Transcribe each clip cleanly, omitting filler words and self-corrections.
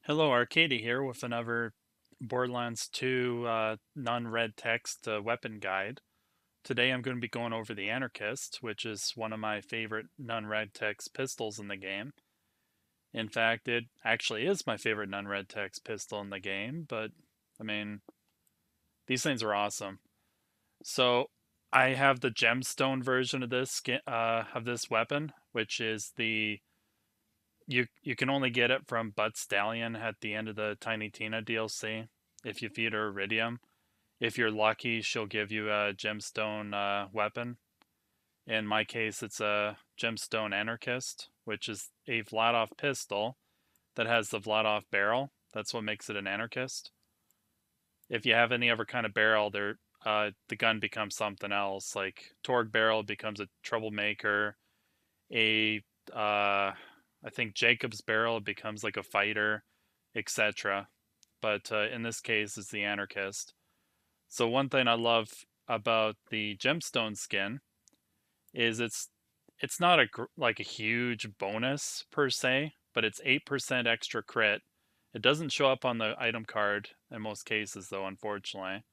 Hello, Arcady here with another Borderlands 2 non-red text weapon guide. Today I'm going to be going over the Anarchist, which is one of my favorite non-red text pistols in the game. In fact, it actually is my favorite non-red text pistol in the game, but I mean, these things are awesome. So I have the gemstone version of this weapon, which is the you can only get it from Bud Stallion at the end of the Tiny Tina DLC if you feed her iridium. If you're lucky, she'll give you a gemstone weapon. In my case, it's a gemstone anarchist, which is a Vladof pistol that has the Vladof barrel. That's what makes it an anarchist. If you have any other kind of barrel, the gun becomes something else. Like Torg barrel becomes a troublemaker. A I think Jacob's barrel becomes like a fighter, etc. But in this case, it's the anarchist. So one thing I love about the gemstone skin is it's not like a huge bonus per se, but it's 8% extra crit. It doesn't show up on the item card in most cases, though, unfortunately.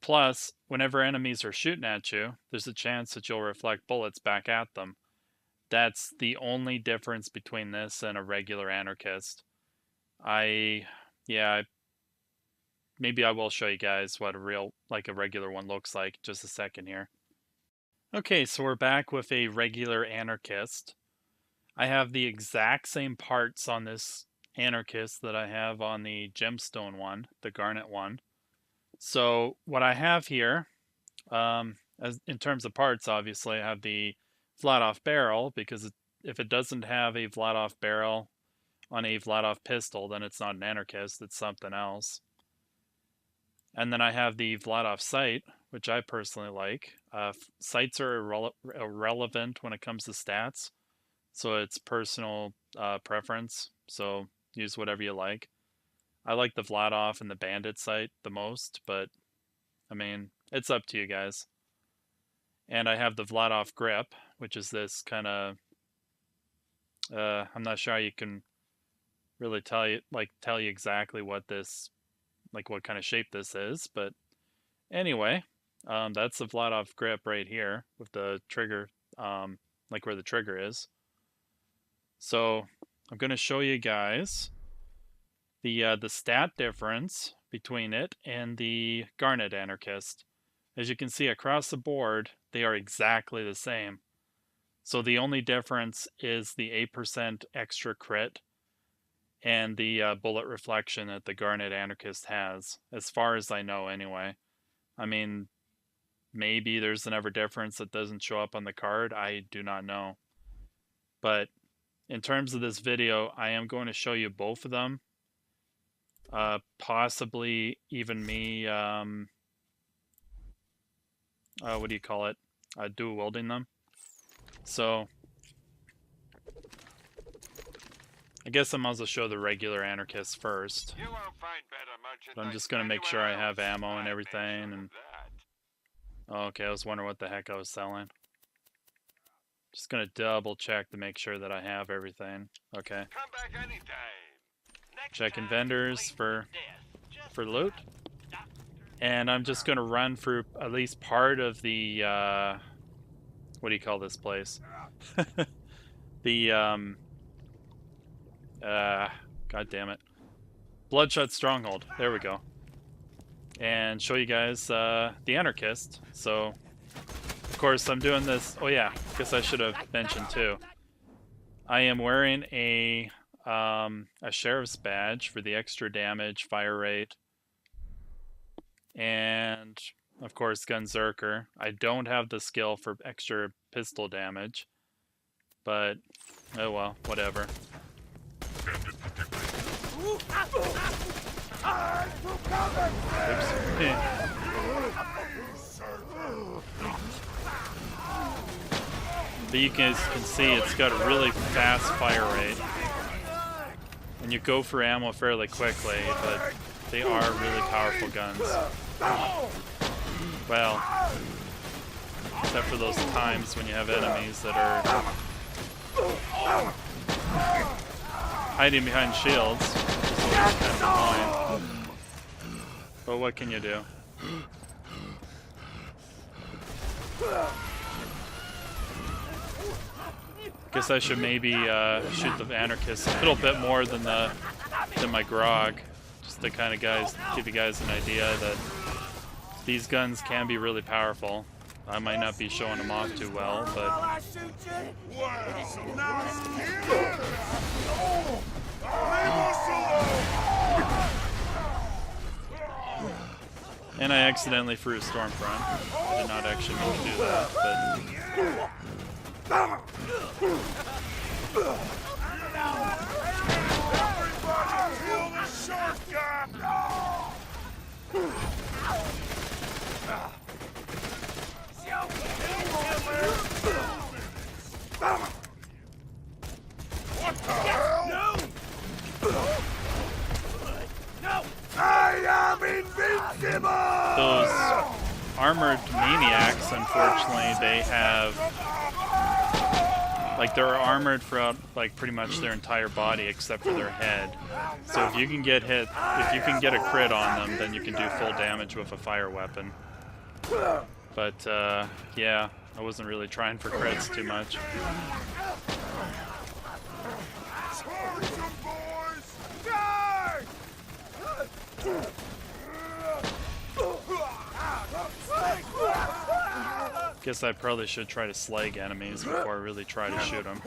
Plus, whenever enemies are shooting at you, there's a chance that you'll reflect bullets back at them. That's the only difference between this and a regular anarchist. Yeah, maybe I will show you guys what a regular one looks like. Just a second here. Okay, so we're back with a regular anarchist. I have the exact same parts on this anarchist that I have on the gemstone one, the garnet one. So what I have here, as in terms of parts, obviously I have the Vladof barrel, because if it doesn't have a Vladof barrel on a Vladof pistol, then it's not an anarchist, it's something else. And then I have the Vladof sight, which I personally like. Sights are irrelevant when it comes to stats, so it's personal preference, so use whatever you like. I like the Vladof and the Bandit sight the most, but I mean, it's up to you guys. And I have the Vladof grip, which is this kind of I'm not sure how you can really tell you exactly what this, like what kind of shape this is, but anyway, that's the Vladof grip right here with the trigger, like where the trigger is. So I'm going to show you guys the stat difference between it and the Garnet Anarchist. As you can see across the board, they are exactly the same. So the only difference is the 8% extra crit and the bullet reflection that the Garnet Anarchist has, as far as I know anyway. I mean, maybe there's another difference that doesn't show up on the card, I do not know. But in terms of this video, I am going to show you both of them. Possibly even me, what do you call it? Dual wielding them. So, I guess I might as well show the regular anarchist first. But I'm just going to make sure I have ammo and everything. And oh, okay, I was wondering what the heck I was selling. Just going to double check to make sure that I have everything. Okay. Checking vendors for loot. And I'm just going to run through at least part of the, what do you call this place? The, god damn it. Bloodshot Stronghold. There we go. And show you guys, the Anarchist. So, of course, I'm doing this. Oh yeah, guess I should have mentioned too. I am wearing a sheriff's badge for the extra damage, fire rate, and of course Gunzerker. I don't have the skill for extra pistol damage, but oh well, whatever. But you guys can see it's got a really fast fire rate. And you go for ammo fairly quickly, but they are really powerful guns. Well, except for those times when you have enemies that are hiding behind shields, which is it's kind of annoying. But what can you do? Guess I should maybe shoot the Anarchist a little bit more than my Grog, just to kind of give you guys an idea that these guns can be really powerful. I might not be showing them off too well, but and I accidentally threw a Stormfront. I did not actually mean to do that, but What the hell? No! I am invincible! Those armored maniacs, unfortunately, they have, like, they're armored throughout, like, pretty much their entire body except for their head. So if you can get hit, if you can get a crit on them, then you can do full damage with a fire weapon. But, yeah, I wasn't really trying for crits too much. Guess I probably should try to slag enemies before I really try to shoot them.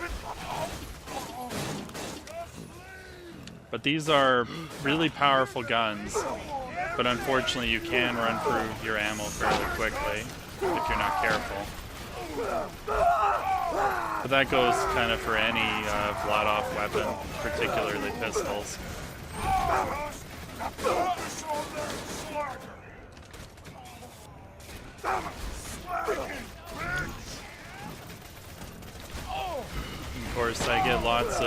But these are really powerful guns, but unfortunately you can run through your ammo fairly quickly if you're not careful. But that goes kind of for any Vladof weapon, particularly pistols. Of course, I get lots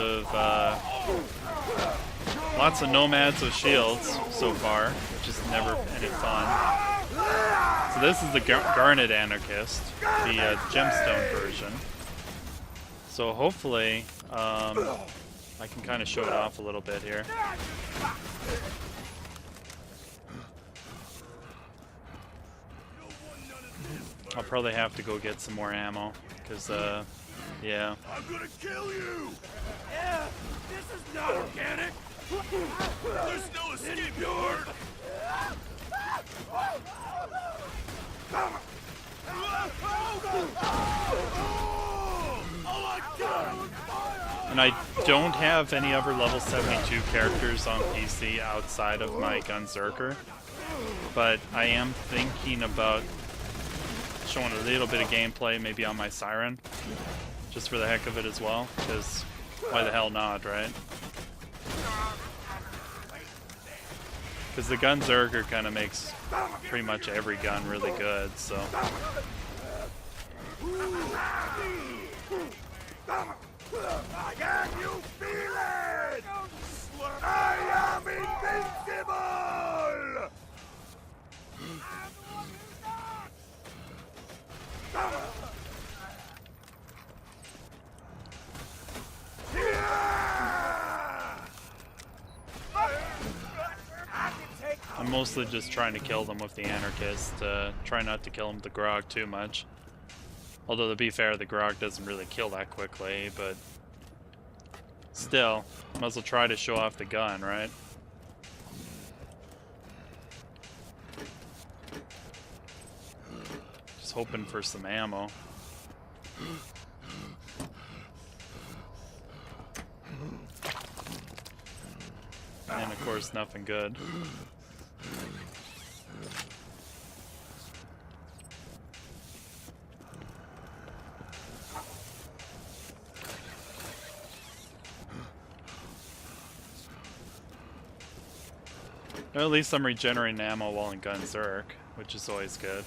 of nomads with shields so far, which is never any fun. So this is the Garnet Anarchist, the gemstone version. So hopefully, I can kind of show it off a little bit here. I'll probably have to go get some more ammo, because, yeah. I'm gonna kill you! Yeah, this is not organic! There's no escape yard! And I don't have any other level 72 characters on PC outside of my Gunzerker, but I am thinking about showing a little bit of gameplay maybe on my Siren, just for the heck of it as well, because why the hell not, right? Because the Gunzerker kind of makes pretty much every gun really good, so. Can you feel it? I am invincible! I'm mostly just trying to kill them with the Anarchist, try not to kill them with the Grog too much. Although to be fair, the Grog doesn't really kill that quickly, but still, might as well try to show off the gun, right? Just hoping for some ammo. And of course, nothing good. Well, at least I'm regenerating ammo while in Gunzerk, which is always good.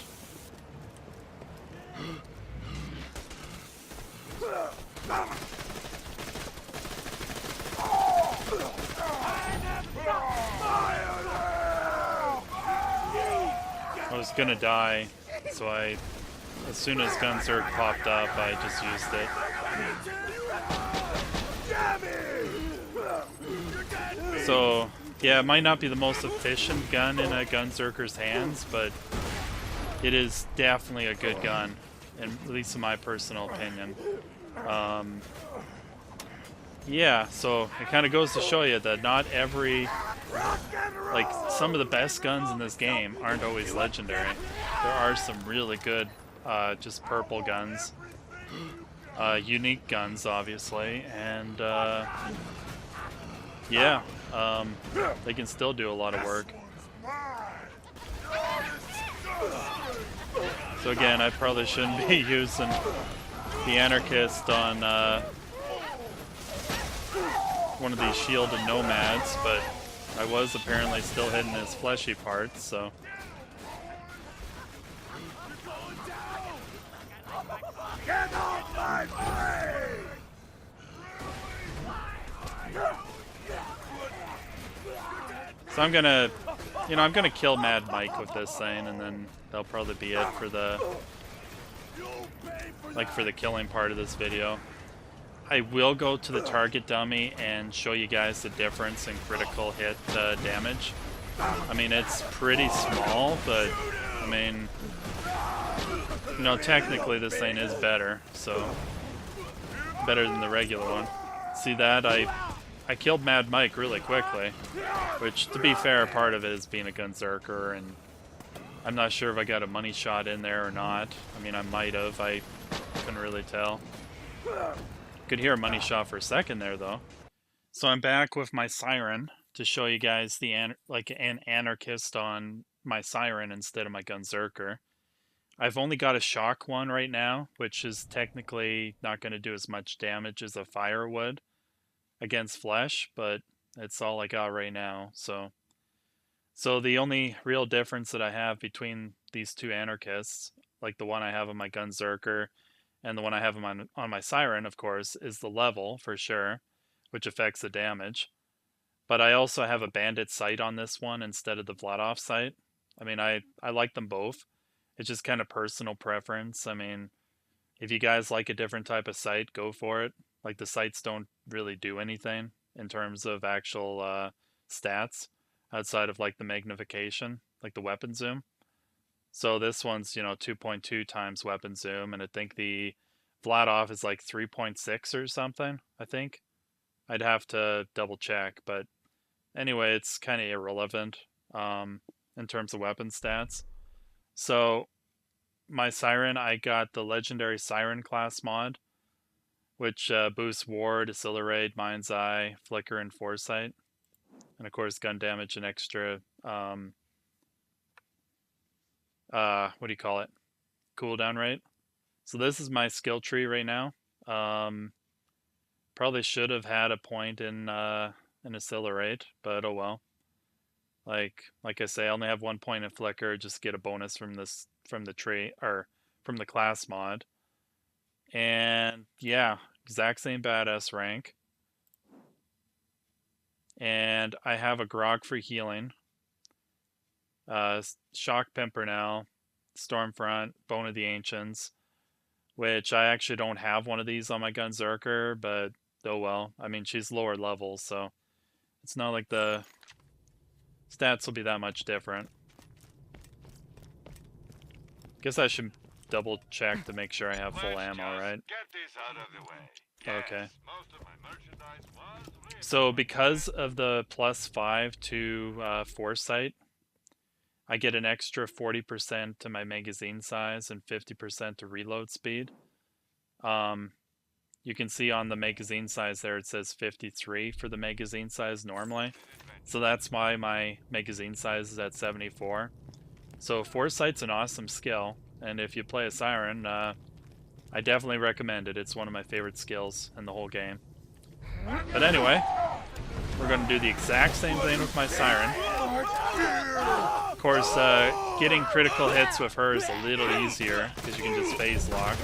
I was gonna die, so as soon as Gunzerk popped up, I just used it. So, Yeah, it might not be the most efficient gun in a gunzerker's hands, but it is definitely a good gun, at least in my personal opinion. Yeah, so it kind of goes to show you that not every, like, some of the best guns in this game aren't always legendary. There are some really good, just purple guns, unique guns, obviously, and yeah, they can still do a lot of work. So again, I probably shouldn't be using the Anarchist on one of these shielded nomads, but I was apparently still hitting his fleshy parts, so. Get off my blade! So I'm gonna, I'm gonna kill Mad Mike with this thing, and then that'll probably be it for the, for the killing part of this video. I will go to the target dummy and show you guys the difference in critical hit damage. I mean, it's pretty small, but I mean, technically this thing is better, so better than the regular one. See that? I killed Mad Mike really quickly, which, to be fair, part of it is being a gunzerker, and I'm not sure if I got a money shot in there or not. I mean, I might have. I couldn't really tell. Could hear a money shot for a second there, though. So I'm back with my siren to show you guys the an Anarchist on my siren instead of my gunzerker. I've only got a shock one right now, which is technically not going to do as much damage as a fire would against flesh, but it's all I got right now. So the only real difference that I have between these two Anarchists, like the one I have on my gunzerker and the one I have on my siren, of course, is the level for sure, which affects the damage. But I also have a bandit sight on this one instead of the Vladof sight. I mean, I like them both. It's just kind of personal preference. I mean, if you guys like a different type of sight, go for it. Like, the sights don't really do anything in terms of actual stats outside of, like, the magnification, like the weapon zoom. So this one's, 2.2 times weapon zoom, and I think the Vladof is like 3.6 or something, I think. I'd have to double check, but anyway, it's kind of irrelevant in terms of weapon stats. So my siren, I got the legendary siren class mod, which boosts ward, accelerate, mind's eye, flicker, and foresight, and of course gun damage and extra what do you call it, cooldown rate. So this is my skill tree right now. Probably should have had a point in accelerate, but oh well. Like I say, I only have 1 point in flicker, just get a bonus from the tree, or from the class mod. And yeah, exact same badass rank. And I have a grog for healing. Shock Pimpernel, Stormfront, Bone of the Ancients, which I actually don't have one of these on my gunzerker, but oh well. I mean, she's lower level, so it's not like the stats will be that much different. Guess I should double check to make sure I have full ammo, right? Get this out of the way. Okay. Yes, most of my merchandise was So because of the +5 to foresight, I get an extra 40% to my magazine size and 50% to reload speed. You can see on the magazine size there, it says 53 for the magazine size normally. So that's why my magazine size is at 74. So foresight's an awesome skill, and if you play a siren, I definitely recommend it. It's one of my favorite skills in the whole game. But anyway, we're going to do the exact same thing with my siren. Of course, getting critical hits with her is a little easier because you can just phase lock.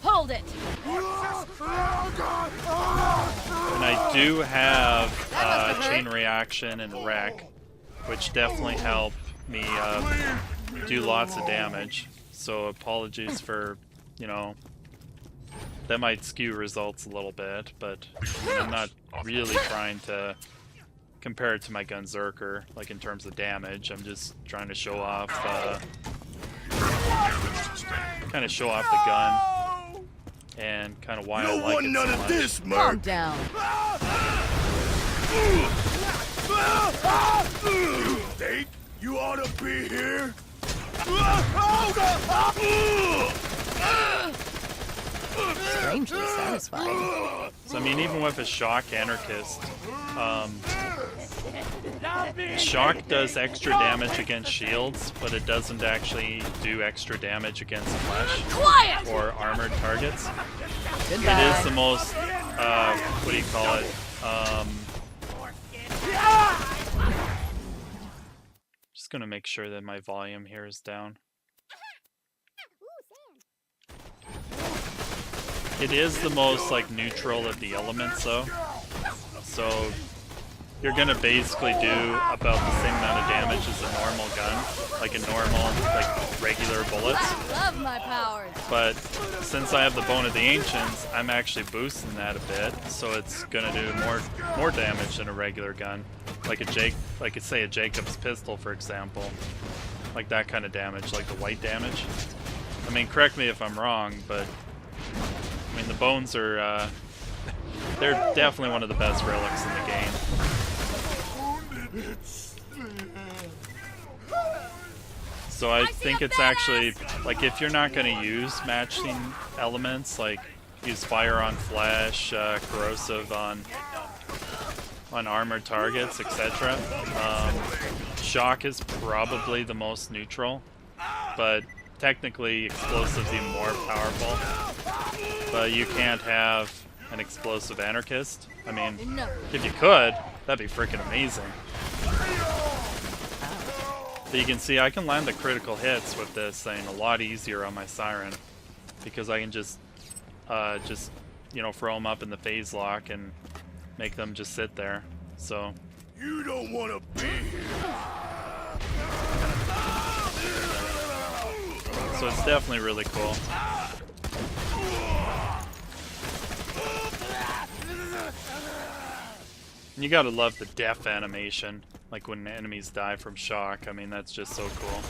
Hold it! And I do have chain reaction and wreck, which definitely help me do lots of damage. So apologies for, that might skew results a little bit, but I mean, I'm not really trying to compare it to my Gunzerker, like in terms of damage. I'm just trying to show off, kind of show off the gun and kind of why I like it so much. This, Calm down. You think you ought to be here? Strangely satisfying. So I mean, even with a shock Anarchist, shock does extra damage against shields, but it doesn't actually do extra damage against flesh or armored targets. Goodbye. It is the most, what do you call it? Just gonna make sure that my volume here is down. It is the most, like, neutral of the elements, though. So you're gonna basically do about the same amount of damage as a normal gun, like a normal, like, regular bullets. I love my powers. But since I have the Bone of the Ancients, I'm actually boosting that a bit, so it's gonna do more damage than a regular gun, like say a Jacob's pistol, for example, like that kind of damage, like the white damage. I mean, correct me if I'm wrong, but I mean the bones are they're definitely one of the best relics in the game. So I think it's actually, like, if you're not going to use matching elements, like use fire on flesh, corrosive on armored targets, etc. Shock is probably the most neutral, but technically explosive's even more powerful. But you can't have an explosive Anarchist. I mean, if you could, that'd be freaking amazing. But you can see I can land the critical hits with this thing a lot easier on my Siren, because I can just you know, throw them up in the phase lock and make them just sit there. So You don't want to be here. So it's definitely really cool. And you gotta love the death animation, like when enemies die from shock. I mean, that's just so cool.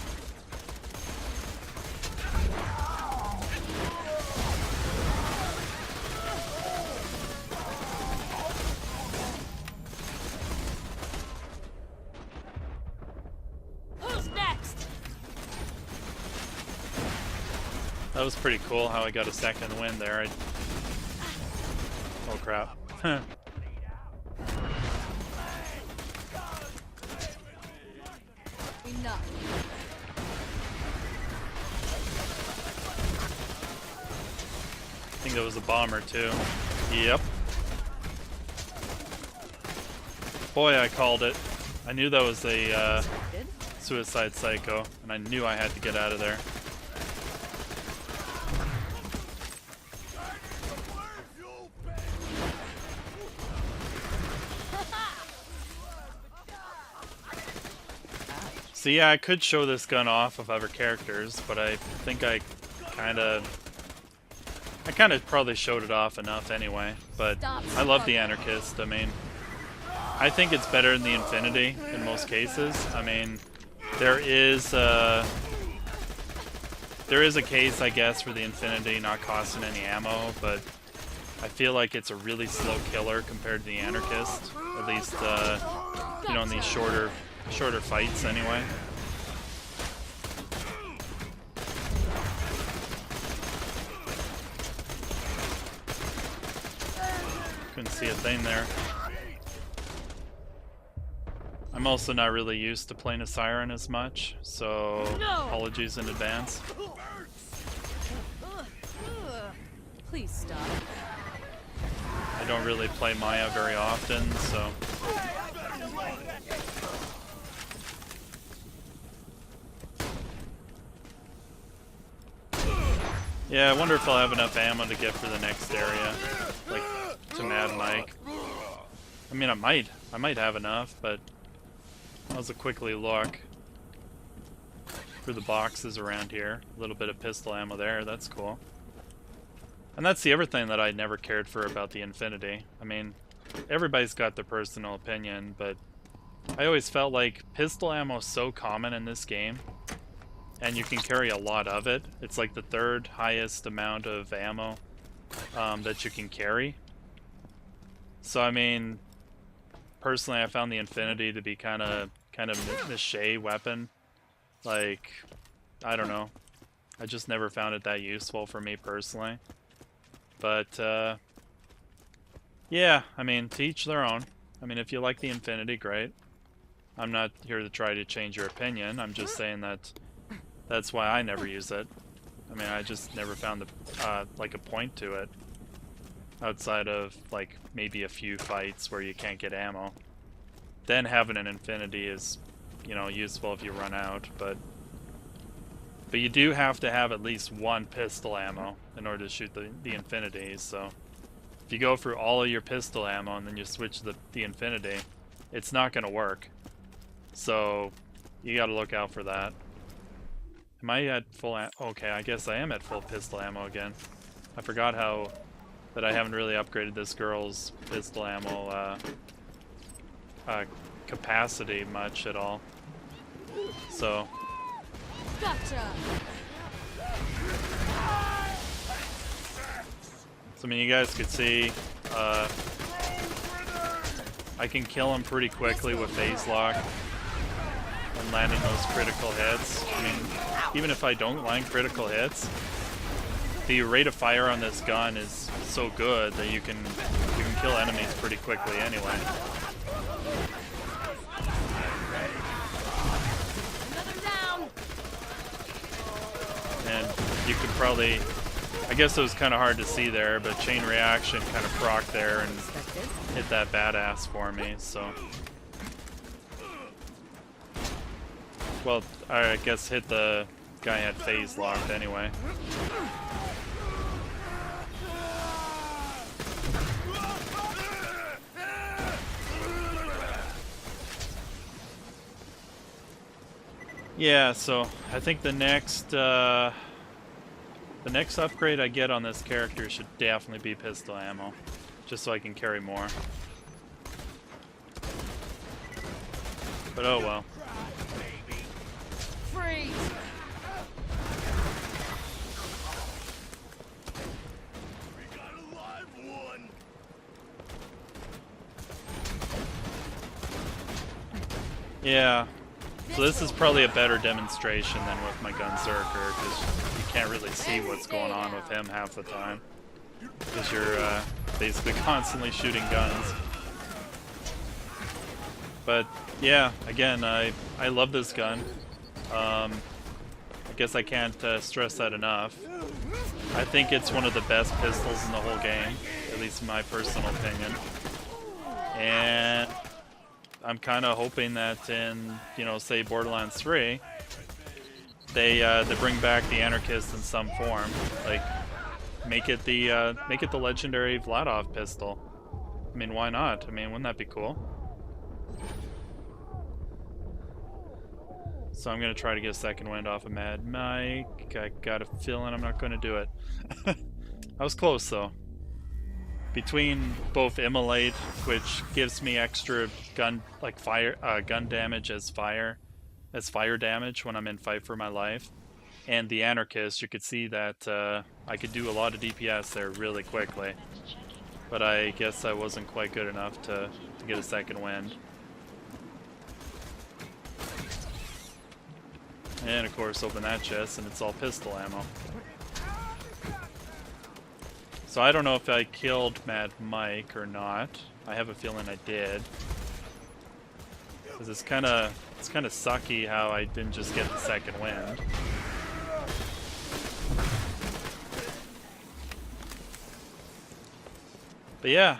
Who's next? That was pretty cool how I got a second win there. Oh crap. Enough. I think that was a bomber too. Yep. Boy, I called it. I knew that was a suicide psycho, and I knew I had to get out of there. So yeah, I could show this gun off of other characters, but I think I kind of probably showed it off enough anyway. But I love the Anarchist. I mean, I think it's better than the Infinity in most cases. I mean, there is a case, I guess, for the Infinity not costing any ammo, but I feel like it's a really slow killer compared to the Anarchist. At least, you know, in these shorter fights anyway. Couldn't see a thing there. I'm also not really used to playing a Siren as much, so apologies in advance. Please stop. I don't really play Maya very often, so... Yeah, I wonder if I'll have enough ammo to get for the next area, like to Mad Mike. I mean, I might have enough, but I'll just quickly look for the boxes around here. A little bit of pistol ammo there, that's cool. And that's the other thing that I never cared for about the Infinity. I mean, everybody's got their personal opinion, but I always felt like pistol ammo is so common in this game, and you can carry a lot of it. It's like the third highest amount of ammo that you can carry. So I mean, personally, I found the Infinity to be kind of niche weapon. Like, I don't know. I just never found it that useful for me personally. But yeah, I mean, to each their own. I mean, if you like the Infinity, great. I'm not here to try to change your opinion. I'm just saying that that's why I never use it. I mean, I just never found the like a point to it outside of like maybe a few fights where you can't get ammo. Then having an Infinity is, you know, useful if you run out, but you do have to have at least one pistol ammo in order to shoot the Infinity. So if you go through all of your pistol ammo and then you switch the Infinity, it's not going to work. So you got to look out for that. Am I at full okay, I guess I am at full pistol ammo again. I forgot that I haven't really upgraded this girl's pistol ammo capacity much at all. So Gotcha. I mean, you guys could see I can kill him pretty quickly with phase lock and landing those critical hits. I mean, even if I don't land critical hits, the rate of fire on this gun is so good that you can kill enemies pretty quickly anyway. Another down. And you could probably, I guess it was kind of hard to see there, but chain reaction kind of proc there and hit that badass for me, so. Well, I guess hit the guy at phase locked anyway. Yeah, so I think the next upgrade I get on this character should definitely be pistol ammo, just so I can carry more. But oh well. Freeze. We got a live one. Yeah. So this is probably a better demonstration than with my Gunzerker, because you can't really see what's going on with him half the time. Because you're basically constantly shooting guns. But yeah, again, I love this gun. I guess I can't stress that enough. I think it's one of the best pistols in the whole game, at least in my personal opinion. And I'm kind of hoping that in, you know, say Borderlands 3, they bring back the Anarchist in some form, like make it the legendary Vladof pistol. I mean, why not? I mean, wouldn't that be cool? So I'm gonna try to get a second wind off of Mad Mike. I got a feeling I'm not gonna do it. I was close though. Between both Immolate, which gives me extra gun damage as fire damage when I'm in fight for my life, and the Anarchist, you could see that I could do a lot of DPS there really quickly. But I guess I wasn't quite good enough to get a second wind. And of course open that chest and it's all pistol ammo. So I don't know if I killed Mad Mike or not. I have a feeling I did. Because it's kind of sucky how I didn't just get the second wind. But yeah,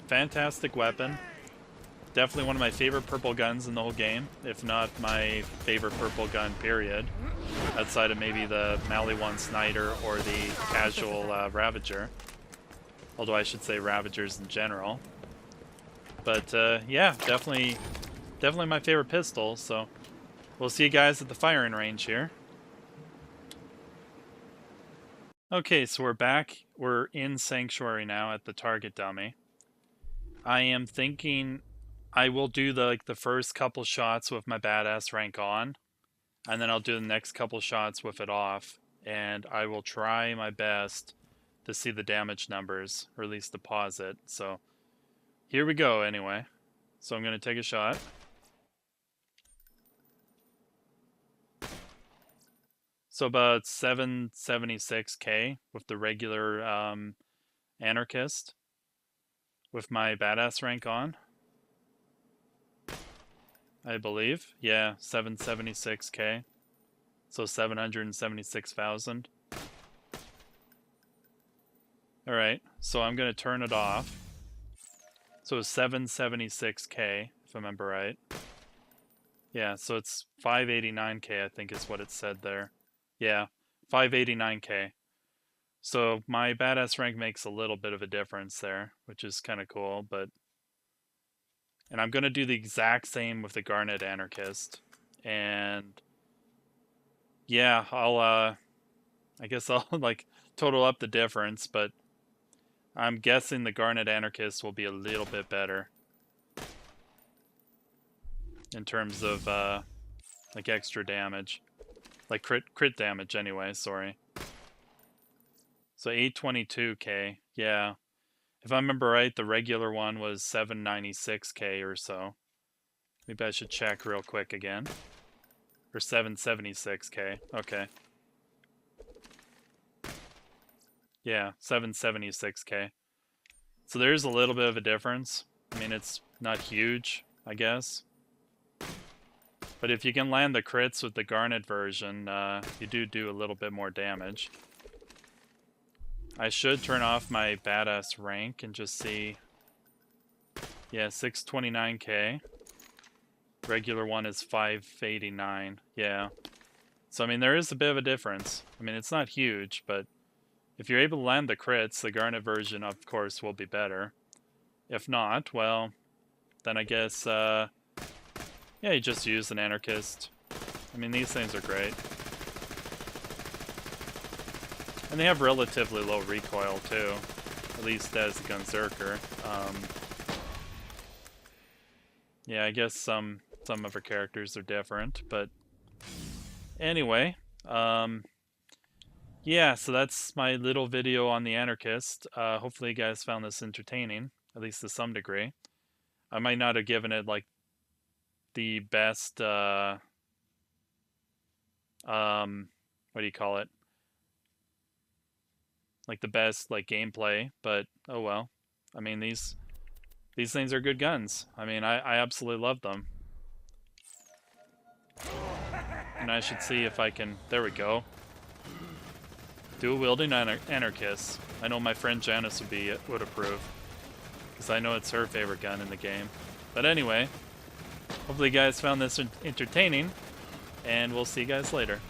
fantastic weapon. Definitely one of my favorite purple guns in the whole game, if not my favorite purple gun, period. Outside of maybe the Mally 1 Snyder or the casual Ravager. Although I should say Ravagers in general. But yeah, definitely my favorite pistol, so we'll see you guys at the firing range here. Okay, so we're back. We're in Sanctuary now at the target dummy. I am thinking I will do the first couple shots with my badass rank on, and then I'll do the next couple shots with it off, and I will try my best to see the damage numbers, or at least deposit. So here we go anyway. So I'm going to take a shot. So about 776k with the regular Anarchist with my badass rank on. I believe. Yeah, 776k. So 776,000. Alright, so I'm going to turn it off. So 776k, if I remember right. Yeah, so it's 589k, I think is what it said there. Yeah, 589k. So my badass rank makes a little bit of a difference there, which is kind of cool, but... And I'm going to do the exact same with the Garnet Anarchist. And... yeah, I guess I'll, like, total up the difference, but... I'm guessing the Garnet Anarchist will be a little bit better. In terms of, like, extra damage. Like, crit damage anyway, sorry. So 822k, yeah. If I remember right, the regular one was 796k or so. Maybe I should check real quick again. Or 776k, okay. Yeah, 776k. So there's a little bit of a difference. I mean, it's not huge, I guess. But if you can land the crits with the Garnet version, you do a little bit more damage. I should turn off my badass rank and just see. Yeah, 629k. Regular one is 589. Yeah. So, I mean, there is a bit of a difference. I mean, it's not huge, but if you're able to land the crits, the Garnet version, of course, will be better. If not, well, then I guess, yeah, you just use an Anarchist. I mean, these things are great. And they have relatively low recoil, too. At least as a Gunzerker. Yeah, I guess some of her characters are different, but... Anyway, yeah, so that's my little video on the Anarchist. Hopefully you guys found this entertaining, at least to some degree. I might not have given it, like, the best, what do you call it? Like, the best, like, gameplay, but, oh well. I mean, these things are good guns. I mean, I absolutely love them. And I should see if I can, there we go. Dual-wielding Anarchist. I know my friend Janice would approve. Because I know it's her favorite gun in the game. But anyway, hopefully you guys found this entertaining. And we'll see you guys later.